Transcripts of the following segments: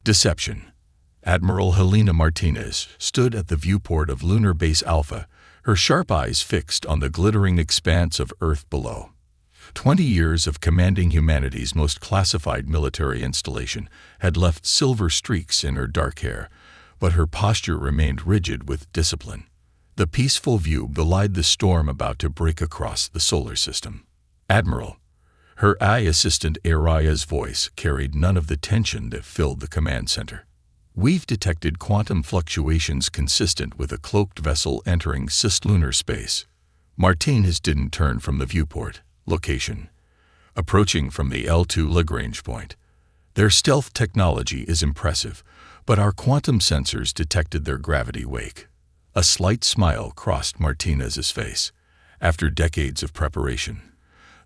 Deception. Admiral Helena Martinez stood at the viewport of Lunar Base Alpha, her sharp eyes fixed on the glittering expanse of Earth below. 20 years of commanding humanity's most classified military installation had left silver streaks in her dark hair, but her posture remained rigid with discipline. The peaceful view belied the storm about to break across the solar system. "Admiral." Her eye assistant Araya's voice carried none of the tension that filled the command center. "We've detected quantum fluctuations consistent with a cloaked vessel entering cislunar space." Martinez didn't turn from the viewport. "Location. Approaching from the L2 Lagrange point. Their stealth technology is impressive, but our quantum sensors detected their gravity wake." A slight smile crossed Martinez's face. After decades of preparation,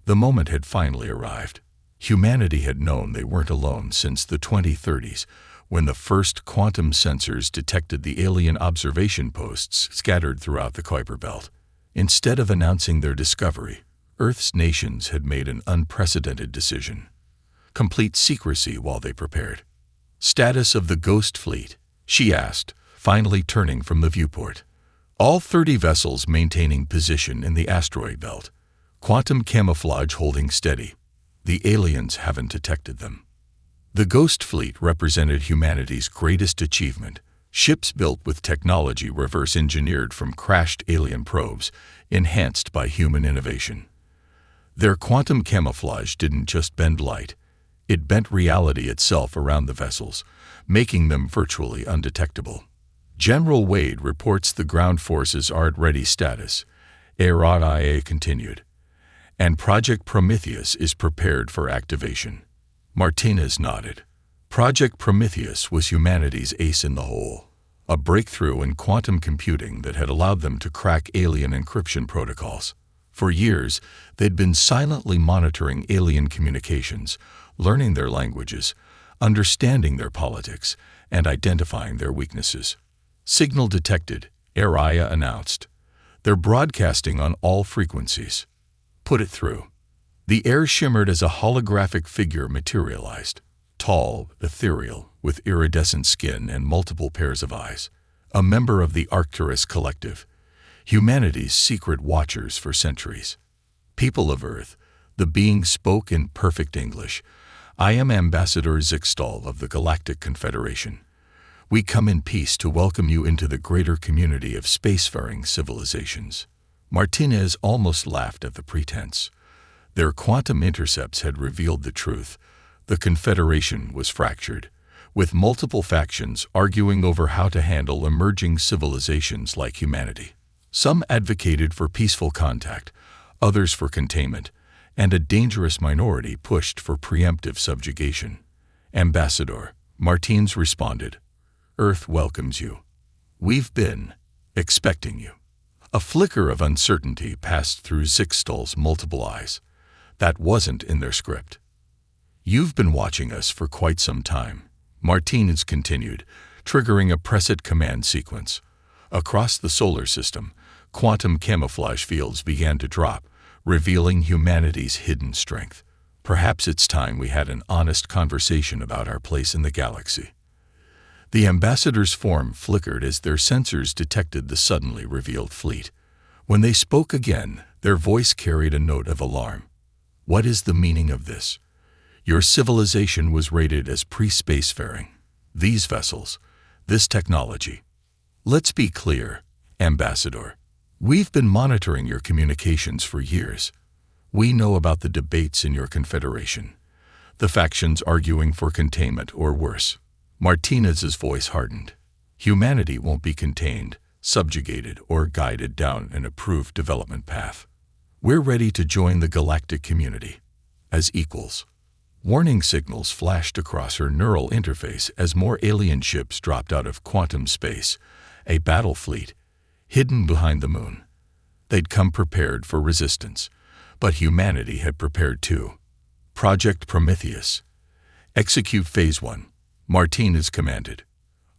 the moment had finally arrived. Humanity had known they weren't alone since the 2030s, when the first quantum sensors detected the alien observation posts scattered throughout the Kuiper Belt. Instead of announcing their discovery, Earth's nations had made an unprecedented decision: complete secrecy while they prepared. "Status of the Ghost Fleet?" she asked, finally turning from the viewport. "All 30 vessels maintaining position in the asteroid belt. Quantum camouflage holding steady. The aliens haven't detected them." The Ghost Fleet represented humanity's greatest achievement: ships built with technology reverse engineered from crashed alien probes, enhanced by human innovation. Their quantum camouflage didn't just bend light, it bent reality itself around the vessels, making them virtually undetectable. "General Wade reports the ground forces are at ready status," Araya continued, "and Project Prometheus is prepared for activation." Martinez nodded. Project Prometheus was humanity's ace in the hole, a breakthrough in quantum computing that had allowed them to crack alien encryption protocols. For years, they'd been silently monitoring alien communications, learning their languages, understanding their politics, and identifying their weaknesses. "Signal detected," Araya announced. "They're broadcasting on all frequencies." "Put it through." The air shimmered as a holographic figure materialized, tall, ethereal, with iridescent skin and multiple pairs of eyes. A member of the Arcturus Collective, humanity's secret watchers for centuries. "People of Earth," the being spoke in perfect English, "I am Ambassador Zixtal of the Galactic Confederation. We come in peace to welcome you into the greater community of spacefaring civilizations." Martinez almost laughed at the pretense. Their quantum intercepts had revealed the truth. The Confederation was fractured, with multiple factions arguing over how to handle emerging civilizations like humanity. Some advocated for peaceful contact, others for containment, and a dangerous minority pushed for preemptive subjugation. "Ambassador," Martinez responded, "Earth welcomes you. We've been expecting you." A flicker of uncertainty passed through Zixtal's multiple eyes. That wasn't in their script. "You've been watching us for quite some time," Martinez continued, triggering a preset command sequence. Across the solar system, quantum camouflage fields began to drop, revealing humanity's hidden strength. "Perhaps it's time we had an honest conversation about our place in the galaxy." The ambassador's form flickered as their sensors detected the suddenly revealed fleet. When they spoke again, their voice carried a note of alarm. "What is the meaning of this? Your civilization was rated as pre-spacefaring. These vessels, this technology." "Let's be clear, Ambassador. We've been monitoring your communications for years. We know about the debates in your confederation, the factions arguing for containment or worse." Martinez's voice hardened. "Humanity won't be contained, subjugated, or guided down an approved development path. We're ready to join the galactic community as equals." Warning signals flashed across her neural interface as more alien ships dropped out of quantum space, a battle fleet, hidden behind the moon. They'd come prepared for resistance, but humanity had prepared too. "Project Prometheus. Execute Phase 1, Martinez commanded.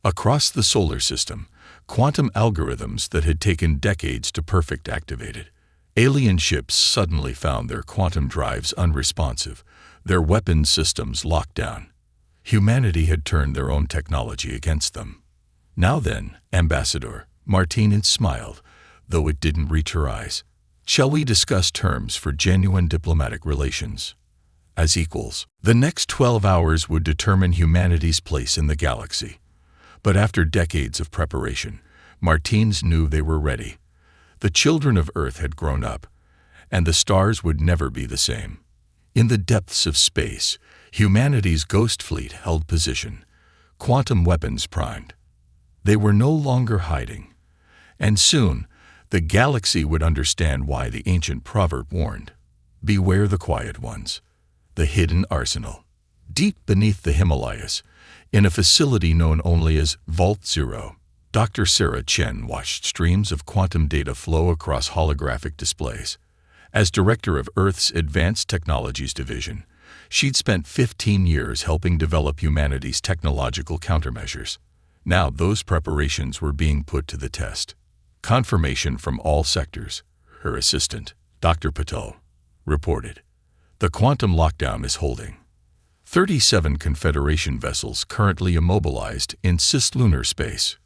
Across the solar system, quantum algorithms that had taken decades to perfect activated. Alien ships suddenly found their quantum drives unresponsive, their weapons systems locked down. Humanity had turned their own technology against them. "Now then, Ambassador," Martinez smiled, though it didn't reach her eyes. "Shall we discuss terms for genuine diplomatic relations? As equals." The next 12 hours would determine humanity's place in the galaxy. But after decades of preparation, Martinez knew they were ready. The children of Earth had grown up, and the stars would never be the same. In the depths of space, humanity's ghost fleet held position, quantum weapons primed. They were no longer hiding, and soon the galaxy would understand why the ancient proverb warned, "Beware the quiet ones." The hidden arsenal. Deep beneath the Himalayas, in a facility known only as Vault Zero, Dr. Sarah Chen watched streams of quantum data flow across holographic displays. As director of Earth's Advanced Technologies Division, she'd spent 15 years helping develop humanity's technological countermeasures. Now those preparations were being put to the test. Confirmation from all sectors. Her assistant, Dr. Patel, reported. "The quantum lockdown is holding. 37 Confederation vessels currently immobilized in cislunar space."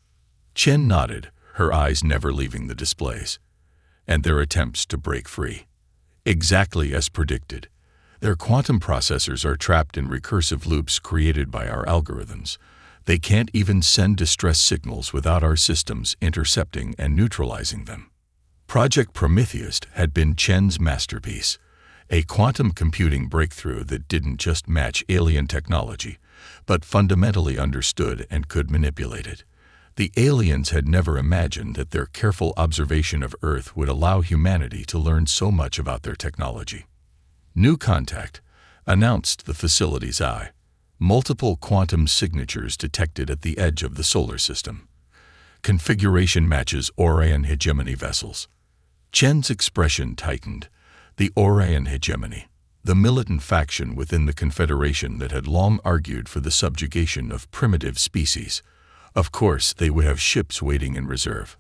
Chen nodded, her eyes never leaving the displays. "And their attempts to break free. Exactly as predicted. Their quantum processors are trapped in recursive loops created by our algorithms. They can't even send distress signals without our systems intercepting and neutralizing them." Project Prometheus had been Chen's masterpiece, a quantum computing breakthrough that didn't just match alien technology, but fundamentally understood and could manipulate it. The aliens had never imagined that their careful observation of Earth would allow humanity to learn so much about their technology. "New contact," announced the facility's eye. Multiple quantum signatures detected at the edge of the solar system. Configuration matches Orion hegemony vessels. Chen's expression tightened. The Orion hegemony, the militant faction within the Confederation that had long argued for the subjugation of primitive species. Of course, they would have ships waiting in reserve.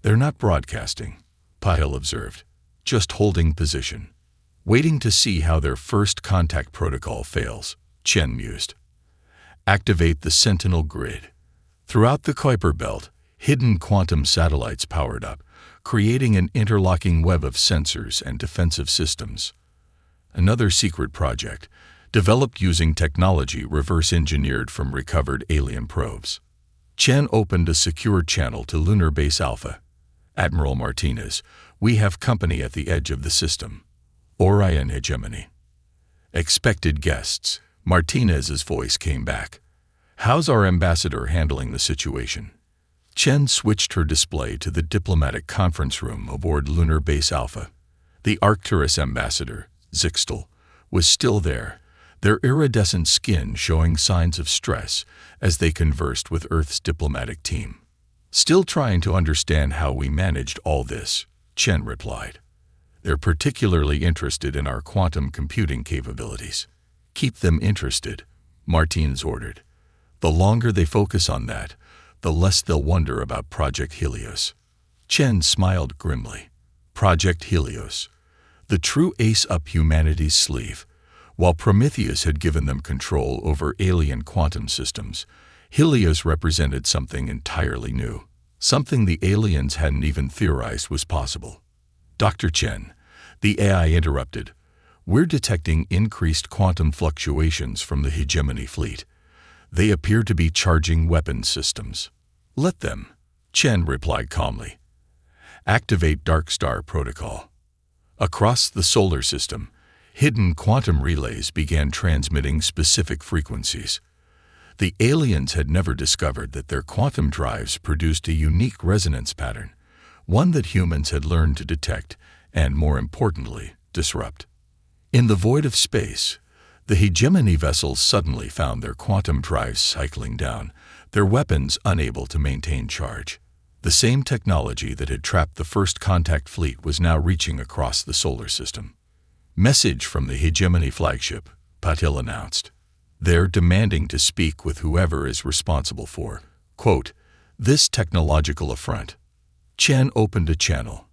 "They're not broadcasting," Patel observed, "just holding position. Waiting to see how their first contact protocol fails," Chen mused. "Activate the Sentinel grid." Throughout the Kuiper belt, hidden quantum satellites powered up, creating an interlocking web of sensors and defensive systems. Another secret project, developed using technology reverse-engineered from recovered alien probes. Chen opened a secure channel to Lunar Base Alpha. "Admiral Martinez, we have company at the edge of the system. Orion hegemony." "Expected guests," Martinez's voice came back. "How's our ambassador handling the situation?" Chen switched her display to the diplomatic conference room aboard Lunar Base Alpha. The Arcturus ambassador, Zixtel, was still there, their iridescent skin showing signs of stress as they conversed with Earth's diplomatic team. "Still trying to understand how we managed all this," Chen replied. "They're particularly interested in our quantum computing capabilities." "Keep them interested," Martinez ordered. "The longer they focus on that, the less they'll wonder about Project Helios." Chen smiled grimly. Project Helios, the true ace up humanity's sleeve. While Prometheus had given them control over alien quantum systems, Helios represented something entirely new, something the aliens hadn't even theorized was possible. "Dr. Chen," the AI interrupted, "we're detecting increased quantum fluctuations from the hegemony fleet. They appear to be charging weapons systems." "Let them," Chen replied calmly. "Activate Dark Star Protocol." Across the solar system, hidden quantum relays began transmitting specific frequencies. The aliens had never discovered that their quantum drives produced a unique resonance pattern, one that humans had learned to detect and, more importantly, disrupt. In the void of space, the hegemony vessels suddenly found their quantum drives cycling down, their weapons unable to maintain charge. The same technology that had trapped the first contact fleet was now reaching across the solar system. "Message from the hegemony flagship," Patel announced. "They're demanding to speak with whoever is responsible for, quote, this technological affront." Chen opened a channel.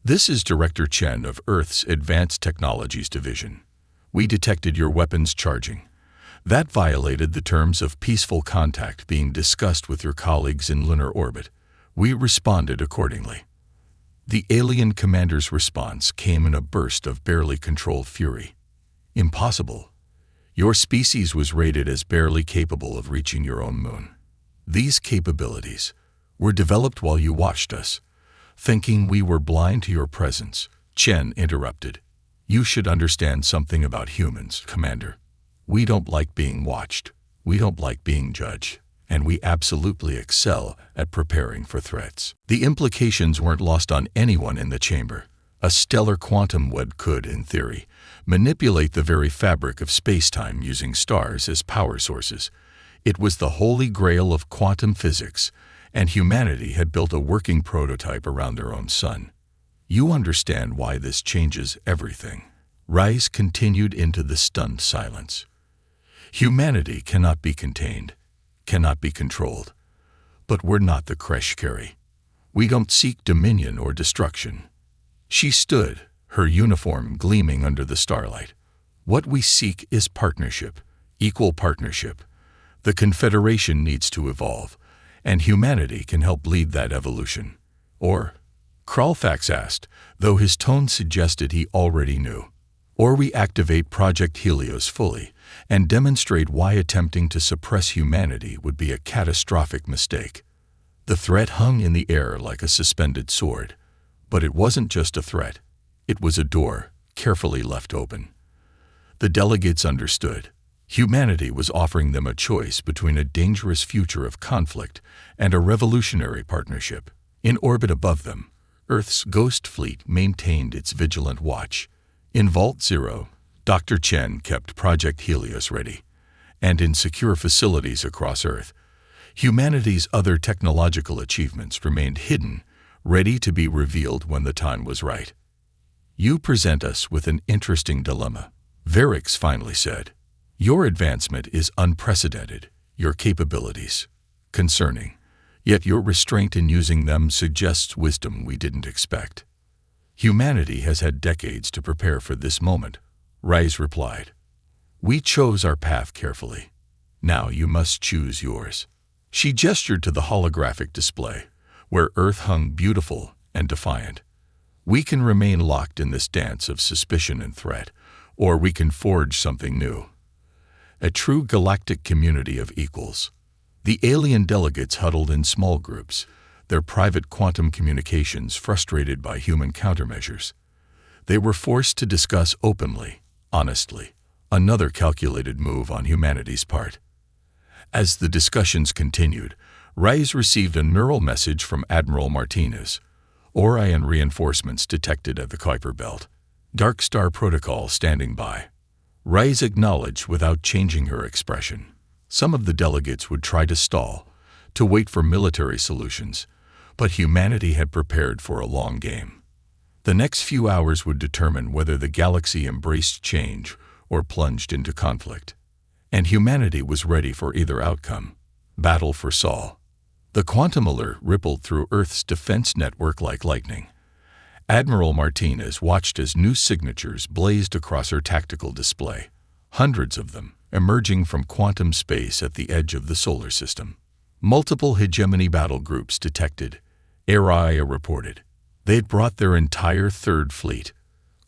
"This is Director Chen of Earth's Advanced Technologies Division. We detected your weapons charging. That violated the terms of peaceful contact being discussed with your colleagues in lunar orbit. We responded accordingly. The alien commander's response came in a burst of barely controlled fury. Impossible. Your species was rated as barely capable of reaching your own moon. These capabilities were developed while you watched us, thinking we were blind to your presence. Chen interrupted. You should understand something about humans, Commander. We don't like being watched. We don't like being judged. And we absolutely excel at preparing for threats. The implications weren't lost on anyone in the chamber. A stellar quantum web could, in theory, manipulate the very fabric of space-time using stars as power sources. It was the holy grail of quantum physics, and humanity had built a working prototype around their own sun. You understand why this changes everything. Rice continued into the stunned silence. Humanity cannot be contained, cannot be controlled. But we're not the Kreshkari. We don't seek dominion or destruction. She stood, her uniform gleaming under the starlight. What we seek is partnership, equal partnership. The Confederation needs to evolve, and humanity can help lead that evolution. Or, Kralfax asked, though his tone suggested he already knew. Or we activate Project Helios fully and demonstrate why attempting to suppress humanity would be a catastrophic mistake. The threat hung in the air like a suspended sword. But it wasn't just a threat. It was a door, carefully left open. The delegates understood. Humanity was offering them a choice between a dangerous future of conflict and a revolutionary partnership. In orbit above them, Earth's Ghost Fleet maintained its vigilant watch. In Vault Zero, Dr. Chen kept Project Helios ready, and in secure facilities across Earth, humanity's other technological achievements remained hidden, ready to be revealed when the time was right. You present us with an interesting dilemma, Varix finally said. Your advancement is unprecedented, your capabilities concerning, yet your restraint in using them suggests wisdom we didn't expect. Humanity has had decades to prepare for this moment, Rise replied. We chose our path carefully. Now you must choose yours. She gestured to the holographic display, where Earth hung beautiful and defiant. We can remain locked in this dance of suspicion and threat, or we can forge something new. A true galactic community of equals. The alien delegates huddled in small groups, their private quantum communications frustrated by human countermeasures. They were forced to discuss openly, honestly, another calculated move on humanity's part. As the discussions continued, Rise received a neural message from Admiral Martinez. Orion reinforcements detected at the Kuiper Belt. Dark Star Protocol standing by. Rise acknowledged without changing her expression. Some of the delegates would try to stall, to wait for military solutions, but humanity had prepared for a long game. The next few hours would determine whether the galaxy embraced change or plunged into conflict. And humanity was ready for either outcome. Battle for Sol. The quantum alert rippled through Earth's defense network like lightning. Admiral Martinez watched as new signatures blazed across her tactical display, hundreds of them emerging from quantum space at the edge of the solar system. Multiple hegemony battle groups detected. Araya reported. They'd brought their entire third fleet.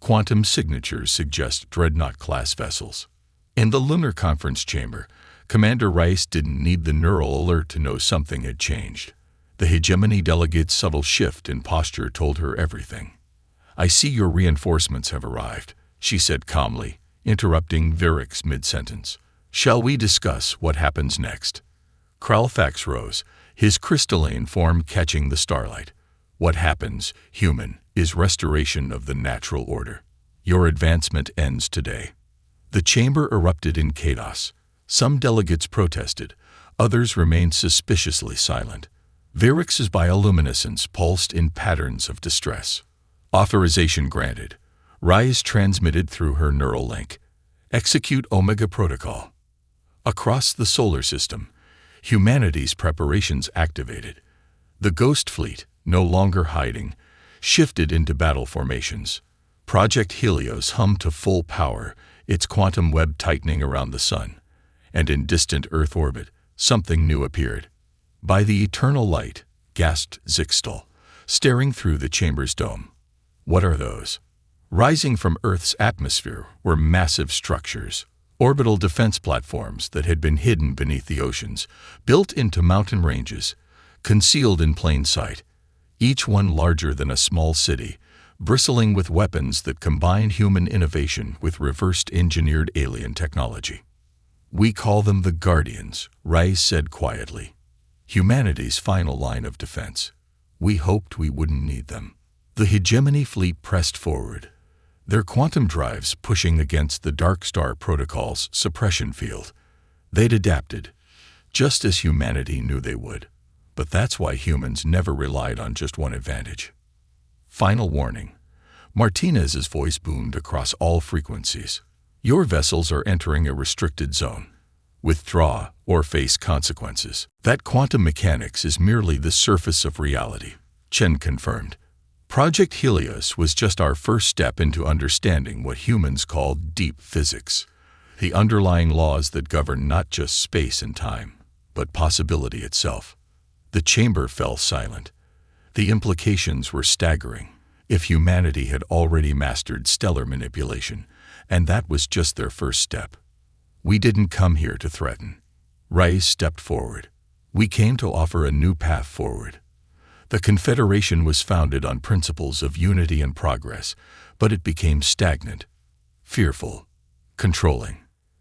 Quantum signatures suggest dreadnought-class vessels. In the lunar conference chamber, Commander Rice didn't need the neural alert to know something had changed. The hegemony delegate's subtle shift in posture told her everything. I see your reinforcements have arrived, she said calmly, interrupting Varix mid-sentence. Shall we discuss what happens next? Kralfax rose, his crystalline form catching the starlight. What happens, human, is restoration of the natural order. Your advancement ends today. The chamber erupted in chaos. Some delegates protested, others remained suspiciously silent. Varix's bioluminescence pulsed in patterns of distress. Authorization granted. Rise transmitted through her neural link. Execute Omega Protocol. Across the solar system, humanity's preparations activated. The Ghost Fleet, no longer hiding, shifted into battle formations. Project Helios hummed to full power, its quantum web tightening around the sun. and in distant Earth orbit, something new appeared. "By the eternal light," gasped Zixtal, staring through the chamber's dome. "What are those?" Rising from Earth's atmosphere were massive structures, orbital defense platforms that had been hidden beneath the oceans, built into mountain ranges, concealed in plain sight, each one larger than a small city, bristling with weapons that combined human innovation with reversed engineered alien technology. "We call them the Guardians," Rice said quietly. "Humanity's final line of defense. We hoped we wouldn't need them." The Hegemony fleet pressed forward, their quantum drives pushing against the Dark Star Protocol's suppression field. They'd adapted, just as humanity knew they would. But that's why humans never relied on just one advantage. "Final warning." Martinez's voice boomed across all frequencies. "Your vessels are entering a restricted zone. Withdraw or face consequences." "That quantum mechanics is merely the surface of reality," Chen confirmed. "Project Helios was just our first step into understanding what humans call deep physics, the underlying laws that govern not just space and time, but possibility itself." The chamber fell silent. The implications were staggering. If humanity had already mastered stellar manipulation, and that was just their first step. "We didn't come here to threaten." Rice stepped forward. "We came to offer a new path forward. The Confederation was founded on principles of unity and progress, but it became stagnant, fearful, controlling."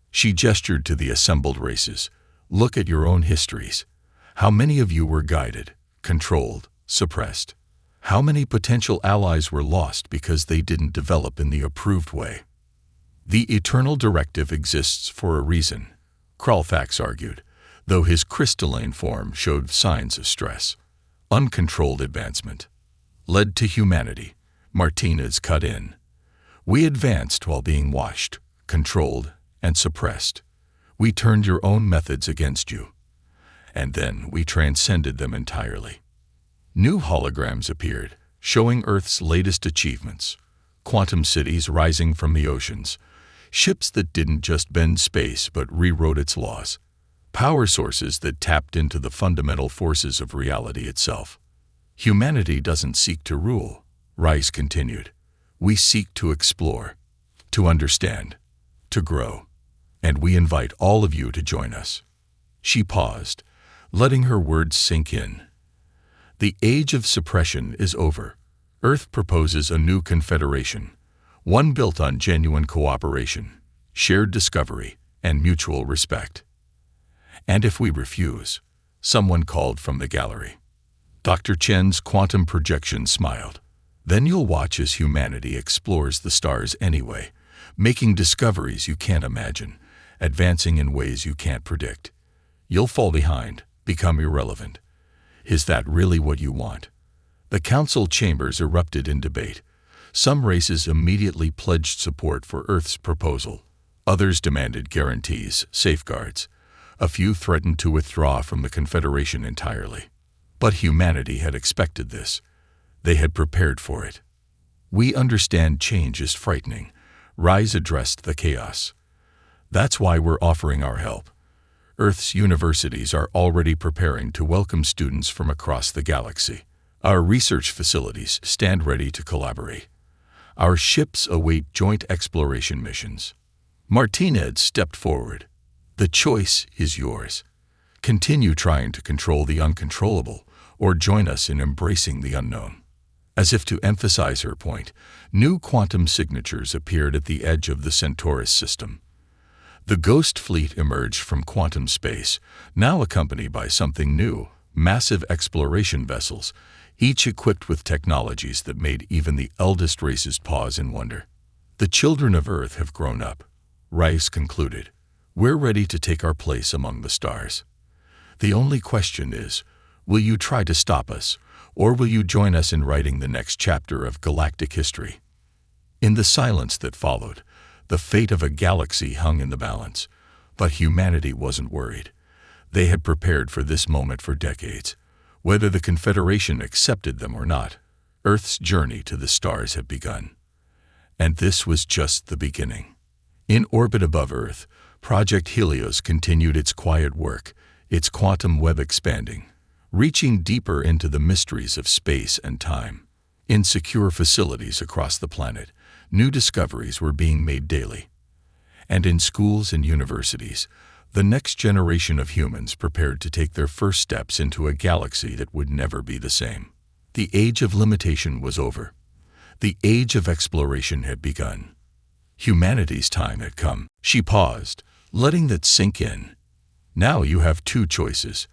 She gestured to the assembled races. "Look at your own histories. How many of you were guided, controlled, suppressed? How many potential allies were lost because they didn't develop in the approved way?" "The eternal directive exists for a reason," Kralfax argued, though his crystalline form showed signs of stress. "Uncontrolled advancement led to humanity," Martinez cut in. "We advanced while being watched, controlled, and suppressed. We turned your own methods against you. And then we transcended them entirely." New holograms appeared, showing Earth's latest achievements. Quantum cities rising from the oceans. Ships that didn't just bend space but rewrote its laws. Power sources that tapped into the fundamental forces of reality itself. "Humanity doesn't seek to rule," Rice continued. "We seek to explore, to understand, to grow. And we invite all of you to join us." She paused, letting her words sink in. "The age of suppression is over. Earth proposes a new confederation, one built on genuine cooperation, shared discovery, and mutual respect." "And if we refuse?" someone called from the gallery. Dr. Chen's quantum projection smiled. "Then you'll watch as humanity explores the stars anyway, making discoveries you can't imagine, advancing in ways you can't predict. You'll fall behind, become irrelevant. Is that really what you want?" The council chambers erupted in debate. Some races immediately pledged support for Earth's proposal. Others demanded guarantees, safeguards. A few threatened to withdraw from the Confederation entirely. But humanity had expected this. They had prepared for it. "We understand change is frightening," Rise addressed the chaos. "That's why we're offering our help. Earth's universities are already preparing to welcome students from across the galaxy. Our research facilities stand ready to collaborate. Our ships await joint exploration missions." Martinez stepped forward. "The choice is yours. Continue trying to control the uncontrollable, or join us in embracing the unknown." As if to emphasize her point, new quantum signatures appeared at the edge of the Centaurus system. The Ghost Fleet emerged from quantum space, now accompanied by something new, massive exploration vessels, each equipped with technologies that made even the eldest races pause in wonder. "The children of Earth have grown up," Rice concluded. "We're ready to take our place among the stars. The only question is, will you try to stop us, or will you join us in writing the next chapter of galactic history?" In the silence that followed, the fate of a galaxy hung in the balance, but humanity wasn't worried. They had prepared for this moment for decades. Whether the Confederation accepted them or not, Earth's journey to the stars had begun. And this was just the beginning. In orbit above Earth, Project Helios continued its quiet work, its quantum web expanding, reaching deeper into the mysteries of space and time. In secure facilities across the planet, new discoveries were being made daily. And in schools and universities, the next generation of humans prepared to take their first steps into a galaxy that would never be the same. The age of limitation was over. The age of exploration had begun. Humanity's time had come. She paused, letting that sink in. Now you have two choices.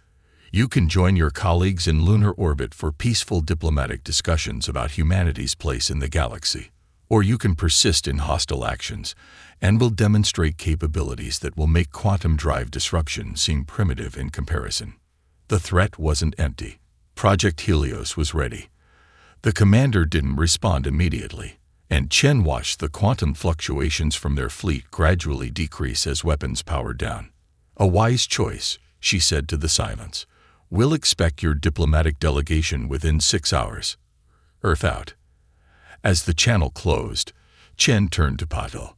You can join your colleagues in lunar orbit for peaceful diplomatic discussions about humanity's place in the galaxy, or you can persist in hostile actions and will demonstrate capabilities that will make quantum drive disruption seem primitive in comparison. The threat wasn't empty. Project Helios was ready. The commander didn't respond immediately, and Chen watched the quantum fluctuations from their fleet gradually decrease as weapons powered down. A wise choice, she said to the silence. We'll expect your diplomatic delegation within 6 hours. Earth out. As the channel closed, Chen turned to Patel.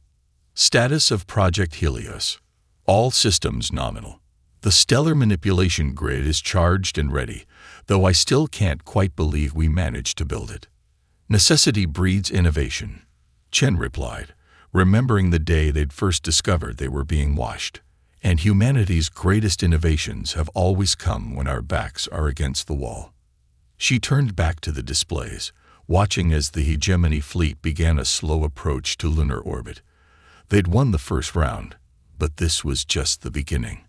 Status of Project Helios. All systems nominal. The stellar manipulation grid is charged and ready, though I still can't quite believe we managed to build it. Necessity breeds innovation, Chen replied, remembering the day they'd first discovered they were being washed. And humanity's greatest innovations have always come when our backs are against the wall. She turned back to the displays, watching as the Hegemony fleet began a slow approach to lunar orbit. They'd won the first round, but this was just the beginning.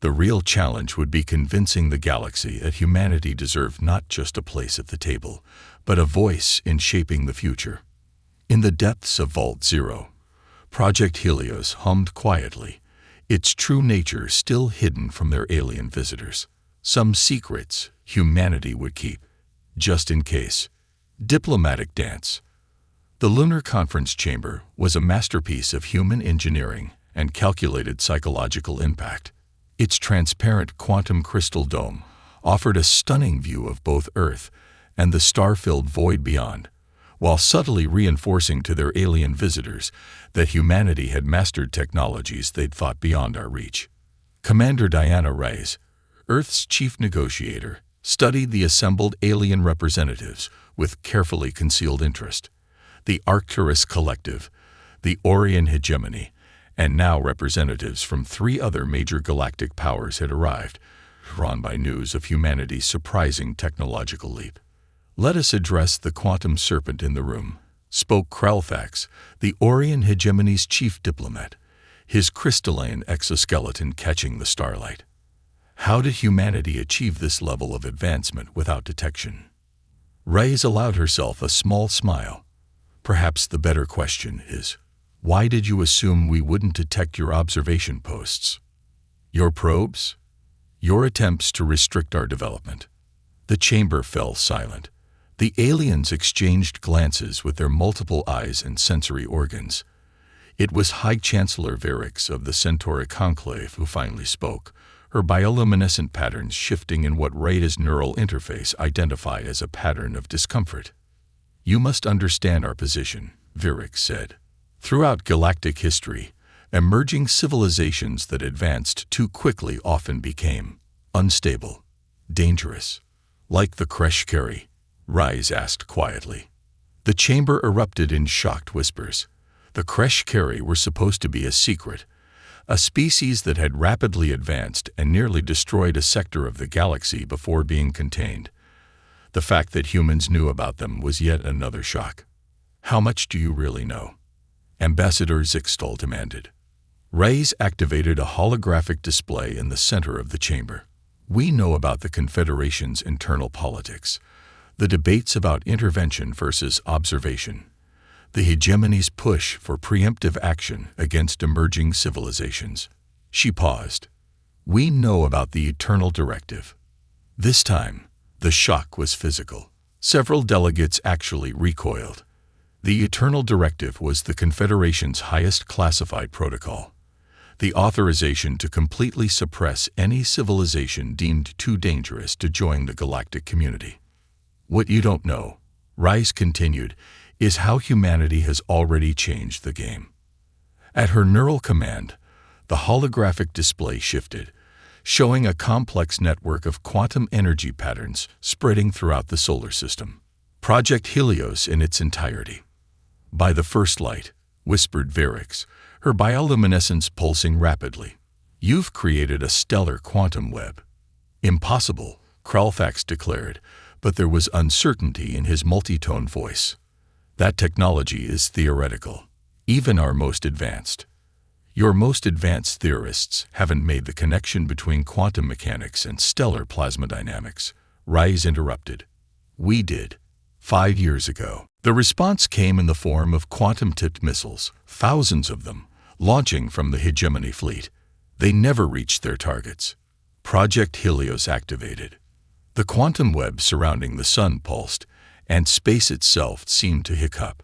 The real challenge would be convincing the galaxy that humanity deserved not just a place at the table, but a voice in shaping the future. In the depths of Vault Zero, Project Helios hummed quietly, its true nature still hidden from their alien visitors. Some secrets humanity would keep, just in case. Diplomatic dance. The Lunar Conference Chamber was a masterpiece of human engineering and calculated psychological impact. Its transparent quantum crystal dome offered a stunning view of both Earth and the star-filled void beyond, while subtly reinforcing to their alien visitors that humanity had mastered technologies they'd thought beyond our reach. Commander Diana Reyes, Earth's chief negotiator, studied the assembled alien representatives with carefully concealed interest. The Arcturus Collective, the Orion Hegemony, and now representatives from 3 other major galactic powers had arrived, drawn by news of humanity's surprising technological leap. Let us address the quantum serpent in the room, spoke Krelfax, the Orion Hegemony's chief diplomat, his crystalline exoskeleton catching the starlight. How did humanity achieve this level of advancement without detection? Reyes allowed herself a small smile. Perhaps the better question is, why did you assume we wouldn't detect your observation posts? Your probes? Your attempts to restrict our development? The chamber fell silent. The aliens exchanged glances with their multiple eyes and sensory organs. It was High Chancellor Virix of the Centauri Conclave who finally spoke, her bioluminescent patterns shifting in what Reyes' neural interface identified as a pattern of discomfort. You must understand our position, Virix said. Throughout galactic history, emerging civilizations that advanced too quickly often became unstable, dangerous. Like the Kreshkari, Reyes asked quietly. The chamber erupted in shocked whispers. The Kreshkari were supposed to be a secret, a species that had rapidly advanced and nearly destroyed a sector of the galaxy before being contained. The fact that humans knew about them was yet another shock. How much do you really know? Ambassador Zixtal demanded. Reyes activated a holographic display in the center of the chamber. We know about the Confederation's internal politics, the debates about intervention versus observation, the hegemony's push for preemptive action against emerging civilizations. She paused. We know about the Eternal Directive. This time, the shock was physical. Several delegates actually recoiled. The Eternal Directive was the Confederation's highest classified protocol, the authorization to completely suppress any civilization deemed too dangerous to join the galactic community. What you don't know, Reyes continued, is how humanity has already changed the game. At her neural command, The holographic display shifted, showing a complex network of quantum energy patterns spreading throughout the solar system. Project Helios in its entirety. "By the first light," whispered Varix, her bioluminescence pulsing rapidly. "You've created a stellar quantum web." "Impossible," Kralfax declared, but there was uncertainty in his multi-tone voice. "That technology is theoretical, even our most advanced. Your most advanced theorists haven't made the connection between quantum mechanics and stellar plasma dynamics," Rise interrupted. "We did, 5 years ago." The response came in the form of quantum-tipped missiles, thousands of them, launching from the Hegemony fleet. They never reached their targets. Project Helios activated. The quantum web surrounding the sun pulsed, and space itself seemed to hiccup.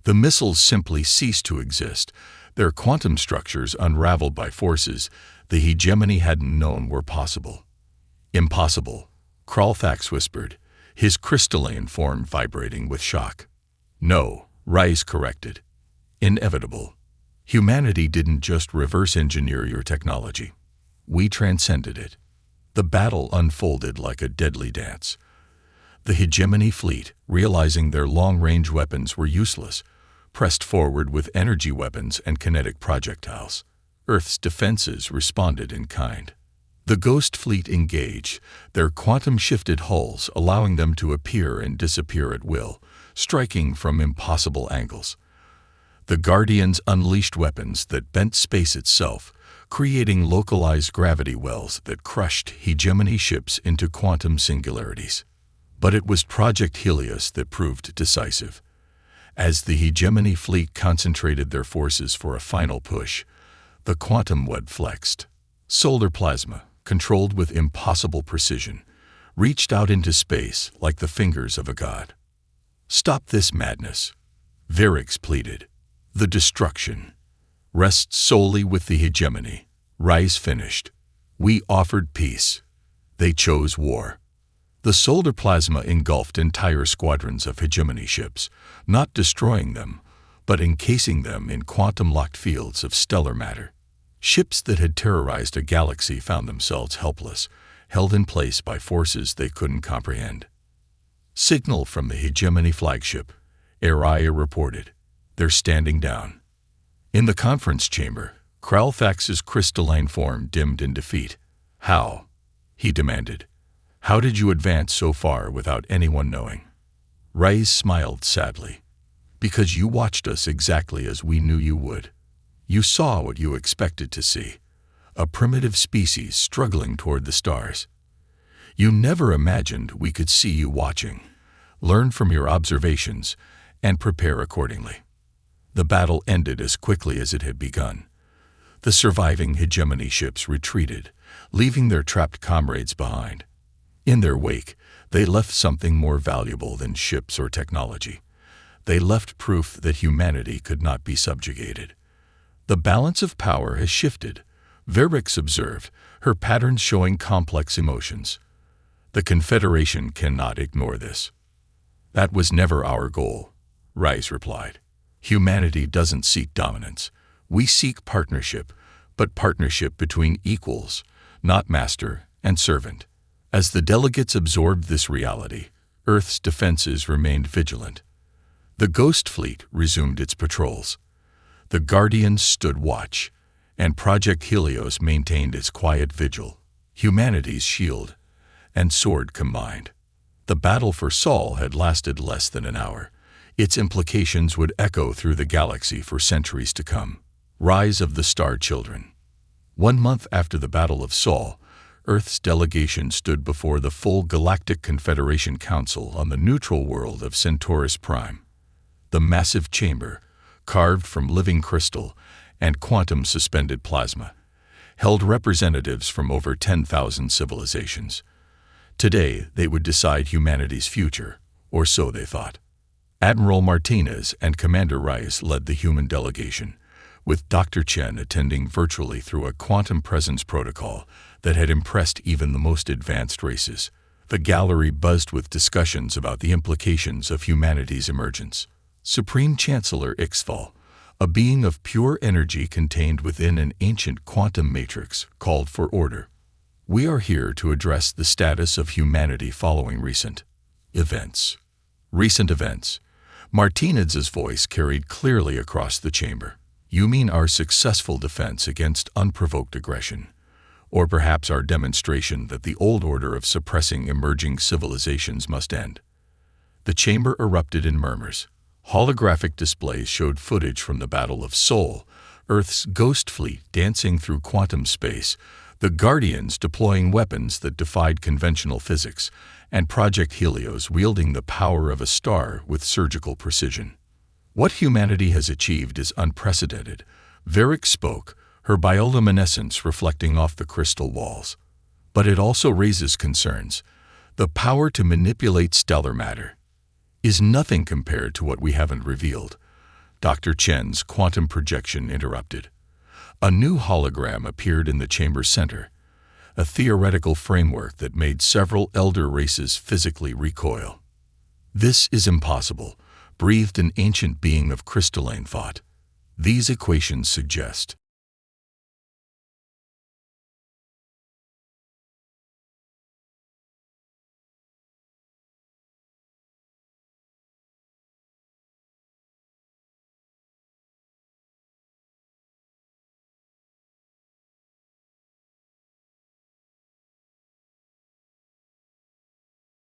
The missiles simply ceased to exist, their quantum structures unraveled by forces the Hegemony hadn't known were possible. "Impossible," Kralfax whispered, his crystalline form vibrating with shock. "No," Rise corrected. "Inevitable. Humanity didn't just reverse engineer your technology. We transcended it." The battle unfolded like a deadly dance. The Hegemony fleet, realizing their long-range weapons were useless, pressed forward with energy weapons and kinetic projectiles. Earth's defenses responded in kind. The Ghost Fleet engaged, their quantum-shifted hulls allowing them to appear and disappear at will, striking from impossible angles. The Guardians unleashed weapons that bent space itself, creating localized gravity wells that crushed Hegemony ships into quantum singularities. But it was Project Helios that proved decisive. As the Hegemony fleet concentrated their forces for a final push, the quantum web flexed. Solar plasma, controlled with impossible precision, reached out into space like the fingers of a god. "Stop this madness," Varix pleaded. "The destruction rests solely with the Hegemony," Rise finished. "We offered peace. They chose war." The solar plasma engulfed entire squadrons of Hegemony ships, not destroying them, but encasing them in quantum-locked fields of stellar matter. Ships that had terrorized a galaxy found themselves helpless, held in place by forces they couldn't comprehend. "Signal from the Hegemony flagship," Araya reported. "They're standing down." In the conference chamber, Kralfax's crystalline form dimmed in defeat. "How?" he demanded. "How did you advance so far without anyone knowing?" Rise smiled sadly. "Because you watched us exactly as we knew you would. You saw what you expected to see, a primitive species struggling toward the stars. You never imagined we could see you watching, learn from your observations, and prepare accordingly." The battle ended as quickly as it had begun. The surviving Hegemony ships retreated, leaving their trapped comrades behind. In their wake, they left something more valuable than ships or technology. They left proof that humanity could not be subjugated. "The balance of power has shifted," Varix observed, her patterns showing complex emotions. "The Confederation cannot ignore this." "That was never our goal," Rise replied. "Humanity doesn't seek dominance. We seek partnership, but partnership between equals, not master and servant." As the delegates absorbed this reality, Earth's defenses remained vigilant. The Ghost Fleet resumed its patrols. The Guardians stood watch, and Project Helios maintained its quiet vigil, humanity's shield and sword combined. The battle for Sol had lasted less than an hour. Its implications would echo through the galaxy for centuries to come. Rise of the Star Children. 1 month after the Battle of Sol, Earth's delegation stood before the full Galactic Confederation Council on the neutral world of Centaurus Prime. The massive chamber, carved from living crystal and quantum-suspended plasma, held representatives from over 10,000 civilizations. Today, they would decide humanity's future, or so they thought. Admiral Martinez and Commander Rice led the human delegation, with Dr. Chen attending virtually through a quantum presence protocol that had impressed even the most advanced races. The gallery buzzed with discussions about the implications of humanity's emergence. Supreme Chancellor Ixval, A being of pure energy contained within an ancient quantum matrix called for order. We are here to address the status of humanity following recent events. Recent events. Martinez's voice carried clearly across the chamber. You mean our successful defense against unprovoked aggression, or perhaps our demonstration that the old order of suppressing emerging civilizations must end. The chamber erupted in murmurs. Holographic displays showed footage from the Battle of Sol, Earth's ghost fleet dancing through quantum space, the Guardians deploying weapons that defied conventional physics, and Project Helios wielding the power of a star with surgical precision. What humanity has achieved is unprecedented. Varric spoke, her bioluminescence reflecting off the crystal walls. But it also raises concerns. The power to manipulate stellar matter is nothing compared to what we haven't revealed. Dr. Chen's quantum projection interrupted. A new hologram appeared in the chamber's center, a theoretical framework that made several elder races physically recoil. This is impossible, breathed an ancient being of crystalline thought. These equations suggest